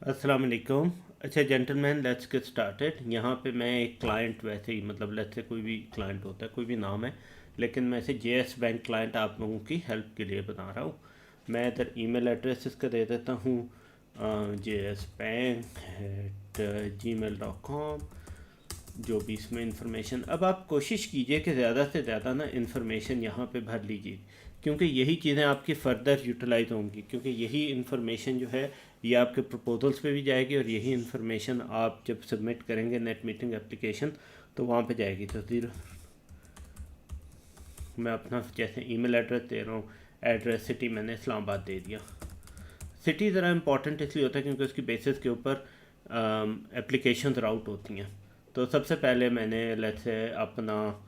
अस्सलाम वालेकुम। अच्छा जेंटलमैन, लेट्स गेट स्टार्टेड। यहाँ पे मैं एक क्लाइंट, वैसे ही मतलब लेट्स से कोई भी क्लाइंट होता है, कोई भी नाम है, लेकिन मैं इसे जेएस बैंक क्लाइंट आप लोगों की हेल्प के लिए बता रहा हूँ। मैं इधर ईमेल एड्रेस इसका दे देता हूँ, jsbank@gmail.com। जो भी इसमें इंफॉर्मेशन, अब आप कोशिश कीजिए कि ज़्यादा से ज़्यादा ना इंफॉर्मेशन यहाँ पे भर लीजिए, क्योंकि यही चीज़ें आपकी फ़र्दर यूटिलाइज होंगी, क्योंकि यही इंफॉर्मेशन जो है ये आपके प्रपोजल्स पे भी जाएगी, और यही इंफॉर्मेशन आप जब सबमिट करेंगे नेट मीटिंग एप्लीकेशन तो वहाँ पे जाएगी। तो फिर मैं अपना जैसे ईमेल एड्रेस दे रहा हूँ, एड्रेस सिटी मैंने इस्लामाबाद दे दिया। सिटी ज़रा इंपॉर्टेंट इसलिए होता है क्योंकि उसकी बेसिस के ऊपर एप्लीकेशन राउट होती हैं। तो सबसे पहले मैंने लेट्स से अपना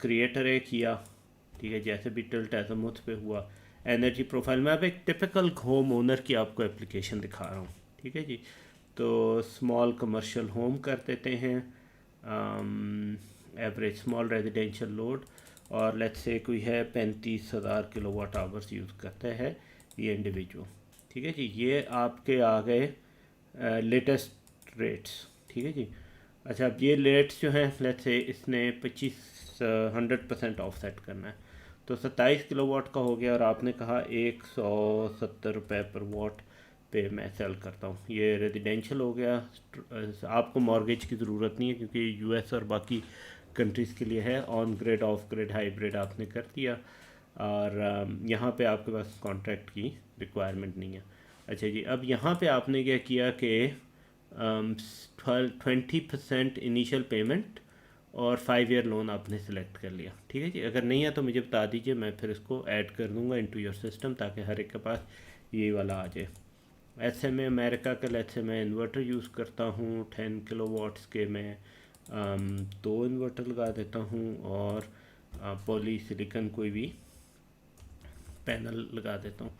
क्रिएटर ए किया, ठीक है, जैसे भी टिल्ट एज़मुथ पे हुआ। एनर्जी प्रोफाइल में अब एक टिपिकल होम ओनर की आपको एप्लीकेशन दिखा रहा हूँ, ठीक है जी। तो स्मॉल कमर्शियल होम कर देते हैं, एवरेज स्मॉल रेजिडेंशियल लोड, और लेट्स से कोई है 35,000 किलोवाट आवर्स यूज़ करता है ये इंडिविजुअल, ठीक है जी। ये आपके आ गए लेटेस्ट रेट्स, ठीक है जी। अच्छा, अब ये रेट्स जो हैं लेट्स से इसने 100% ऑफसेट करना है, तो 27 किलोवाट का हो गया, और आपने कहा 170 रुपये पर वाट पे मैं सेल करता हूँ। ये रेजिडेंशियल हो गया। आपको मॉर्गेज की ज़रूरत नहीं है क्योंकि यूएस और बाकी कंट्रीज़ के लिए है। On grid, of grid, hybrid आपने कर दिया, और यहाँ पे आपके पास कॉन्ट्रैक्ट की रिक्वायरमेंट नहीं है। अच्छा जी, अब यहाँ पे आपने क्या किया कि 20% इनिशियल पेमेंट और 5 ईयर लोन आपने सेलेक्ट कर लिया, ठीक है जी। अगर नहीं है तो मुझे बता दीजिए, मैं फिर इसको ऐड कर दूंगा इनटू योर सिस्टम ताकि हर एक के पास ये वाला आ जाए। ऐसे में अमेरिका का लेट्स से मैं इन्वर्टर यूज़ करता हूँ 10 किलोवाट्स के, मैं दो इन्वर्टर लगा देता हूँ, और पॉली सिलिकॉन कोई भी पैनल लगा देता हूँ।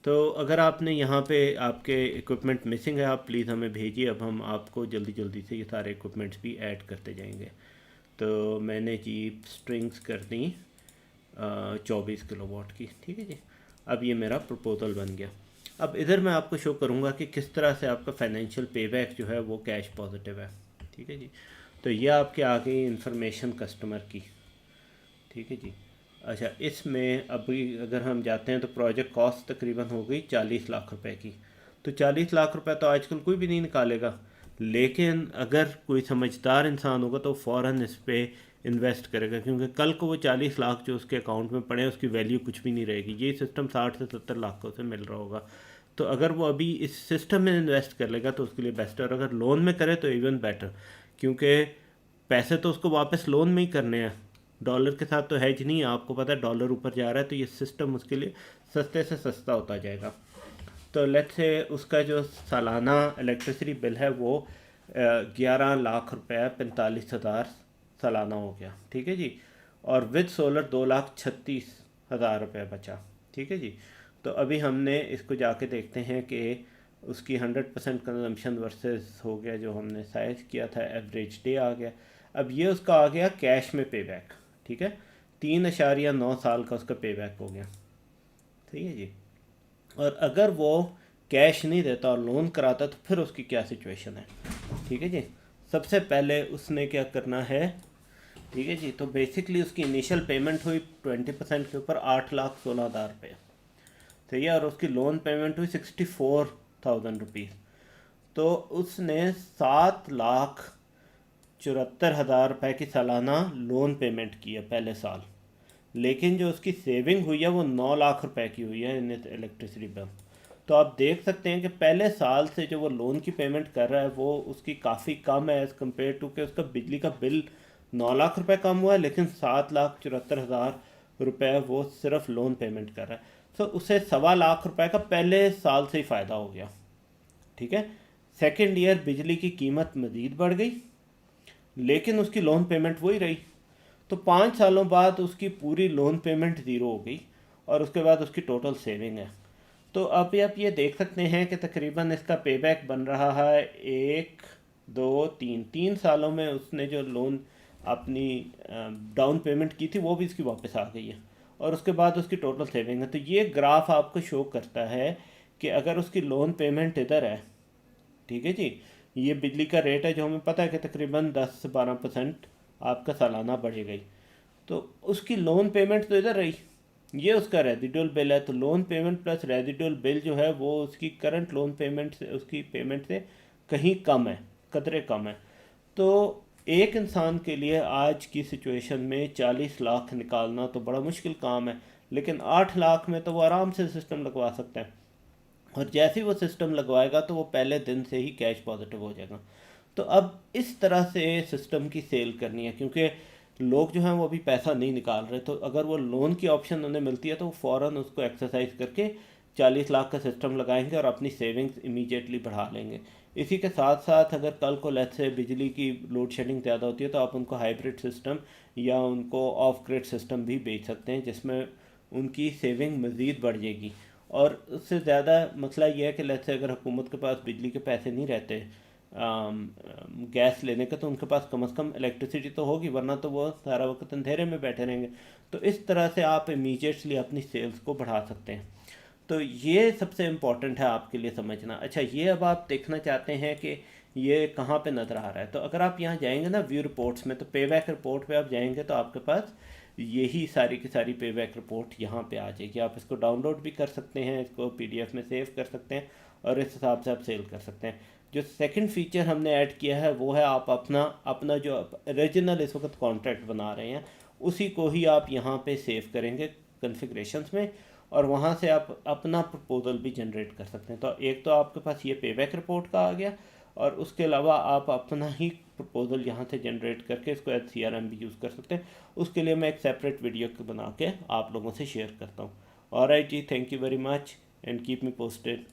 तो अगर आपने यहाँ पे आपके इक्विपमेंट मिसिंग है, आप प्लीज़ हमें भेजिए, अब हम आपको जल्दी जल्दी से ये सारे इक्विपमेंट्स भी ऐड करते जाएंगे। तो मैंने जी स्ट्रिंग्स कर दी 24 किलोवाट की, ठीक है जी। अब ये मेरा प्रपोजल बन गया। अब इधर मैं आपको शो करूँगा कि किस तरह से आपका फाइनेंशियल पेबैक जो है वो कैश पॉजिटिव है, ठीक है जी। तो ये आपके आ गई इंफॉर्मेशन कस्टमर की, ठीक है जी। अच्छा, इसमें अभी अगर हम जाते हैं तो प्रोजेक्ट कॉस्ट तकरीबन हो गई 40 लाख रुपए की। तो 40 लाख रुपए तो आजकल कोई भी नहीं निकालेगा, लेकिन अगर कोई समझदार इंसान होगा तो फ़ौरन इस पर इन्वेस्ट करेगा, क्योंकि कल को वो 40 लाख जो उसके अकाउंट में पड़े उसकी वैल्यू कुछ भी नहीं रहेगी। ये सिस्टम 60 से 70 लाख का उसे मिल रहा होगा। तो अगर वो अभी इस सिस्टम में इन्वेस्ट कर लेगा तो उसके लिए बेस्ट है, और अगर लोन में करे तो इवन बेटर, क्योंकि पैसे तो उसको वापस लोन में ही करने हैं। डॉलर के साथ तो हैज नहीं है, आपको पता है डॉलर ऊपर जा रहा है, तो ये सिस्टम उसके लिए सस्ते से सस्ता होता जाएगा। तो लेट्स से उसका जो सालाना इलेक्ट्रिसिटी बिल है वो 11 लाख रुपये 45,000 सालाना हो गया, ठीक है जी। और विद सोलर 2,36,000 रुपये बचा, ठीक है जी। तो अभी हमने इसको जाके देखते हैं कि उसकी 100% कंजम्पशन वर्सेस हो गया जो हमने साइज किया था, एवरेज डे आ गया। अब ये उसका आ गया कैश में पे बैक, ठीक है। 3.9 साल का उसका पे बैक हो गया, ठीक है जी। और अगर वो कैश नहीं देता और लोन कराता तो फिर उसकी क्या सिचुएशन है, ठीक है जी। सबसे पहले उसने क्या करना है, ठीक है जी। तो बेसिकली उसकी इनिशियल पेमेंट हुई 20% के ऊपर 8,16,000 रुपये, सही है, और उसकी लोन पेमेंट हुई 64,000 रुपीज़। तो उसने 7,74,000 रुपये की सालाना लोन पेमेंट की है पहले साल, लेकिन जो उसकी सेविंग हुई है वो 9 लाख रुपए की हुई है इन इलेक्ट्रिसिटी बिल। तो आप देख सकते हैं कि पहले साल से जो वो लोन की पेमेंट कर रहा है वो उसकी काफ़ी कम है एज़ कम्पेयर टू कि उसका बिजली का बिल 9 लाख रुपए कम हुआ है, लेकिन 7,74,000 रुपये वो सिर्फ लोन पेमेंट कर रहा है। तो उसे 1.25 लाख रुपए का पहले साल से ही फ़ायदा हो गया, ठीक है। सेकेंड ईयर बिजली की कीमत मज़ीद बढ़ गई, लेकिन उसकी लोन पेमेंट वही रही। तो 5 सालों बाद उसकी पूरी लोन पेमेंट ज़ीरो हो गई, और उसके बाद उसकी टोटल सेविंग है। तो अब आप ये देख सकते हैं कि तकरीबन इसका पेबैक बन रहा है 1, 2, 3 सालों में उसने जो लोन अपनी डाउन पेमेंट की थी वो भी इसकी वापस आ गई है, और उसके बाद उसकी टोटल सेविंग है। तो ये ग्राफ आपको शो करता है कि अगर उसकी लोन पेमेंट इधर है, ठीक है जी, ये बिजली का रेट है जो हमें पता है कि तकरीबन 10 से 12% आपका सालाना बढ़ेगा ही, तो उसकी लोन पेमेंट तो इधर रही, ये उसका रेजिडुअल बिल है, तो loan payment plus residual bill जो है वो उसकी करंट लोन पेमेंट से, उसकी पेमेंट से कहीं कम है, कदरे कम है। तो एक इंसान के लिए आज की सिचुएशन में 40 लाख निकालना तो बड़ा मुश्किल काम है, लेकिन 8 लाख में तो वो आराम से सिस्टम लगवा सकता है, और जैसे ही वो सिस्टम लगवाएगा तो वो पहले दिन से ही कैश पॉजिटिव हो जाएगा। तो अब इस तरह से सिस्टम की सेल करनी है, क्योंकि लोग जो हैं वो अभी पैसा नहीं निकाल रहे, तो अगर वो लोन की ऑप्शन उन्हें मिलती है तो वो फ़ौरन उसको एक्सरसाइज करके 40 लाख का सिस्टम लगाएंगे और अपनी सेविंग्स इमीडिएटली बढ़ा लेंगे। इसी के साथ साथ अगर कल को लेट्स से बिजली की लोड शेडिंग ज़्यादा होती है तो आप उनको हाइब्रिड सिस्टम या उनको ऑफ ग्रिड सिस्टम भी बेच सकते हैं, जिसमें उनकी सेविंग मज़ीद बढ़ जाएगी। और उससे ज़्यादा मसला ये है कि लेट्स से अगर हुकूमत के पास बिजली के पैसे नहीं रहते गैस लेने का, तो उनके पास कम से कम इलेक्ट्रिसिटी तो होगी, वरना तो वो सारा वक्त अंधेरे में बैठे रहेंगे। तो इस तरह से आप इमीडिएटली अपनी सेल्स को बढ़ा सकते हैं। तो ये सबसे इम्पॉर्टेंट है आपके लिए समझना। अच्छा, ये अब आप देखना चाहते हैं कि ये कहाँ पे नज़र आ रहा है, तो अगर आप यहाँ जाएंगे ना व्यू रिपोर्ट्स में, तो पे बैक रिपोर्ट पे आप जाएंगे तो आपके पास यही सारी की सारी पे बैक रिपोर्ट यहाँ पे आ जाएगी। आप इसको डाउनलोड भी कर सकते हैं, इसको पीडीएफ में सेव कर सकते हैं और इस हिसाब से आप सेल कर सकते हैं। जो सेकंड फीचर हमने ऐड किया है वो है आप अपना अपना जो ओरिजिनल इस वक्त कॉन्ट्रैक्ट बना रहे हैं उसी को ही आप यहाँ पे सेव करेंगे कॉन्फ़िगरेशंस में, और वहाँ से आप अपना प्रपोजल भी जनरेट कर सकते हैं। तो एक तो आपके पास ये पे बैक रिपोर्ट का आ गया, और उसके अलावा आप अपना ही प्रपोजल यहाँ से जनरेट करके इसको एज CRM भी यूज़ कर सकते हैं। उसके लिए मैं एक सेपरेट वीडियो बना के आप लोगों से शेयर करता हूँ। ऑलराइट जी, thank you very much and keep me posted.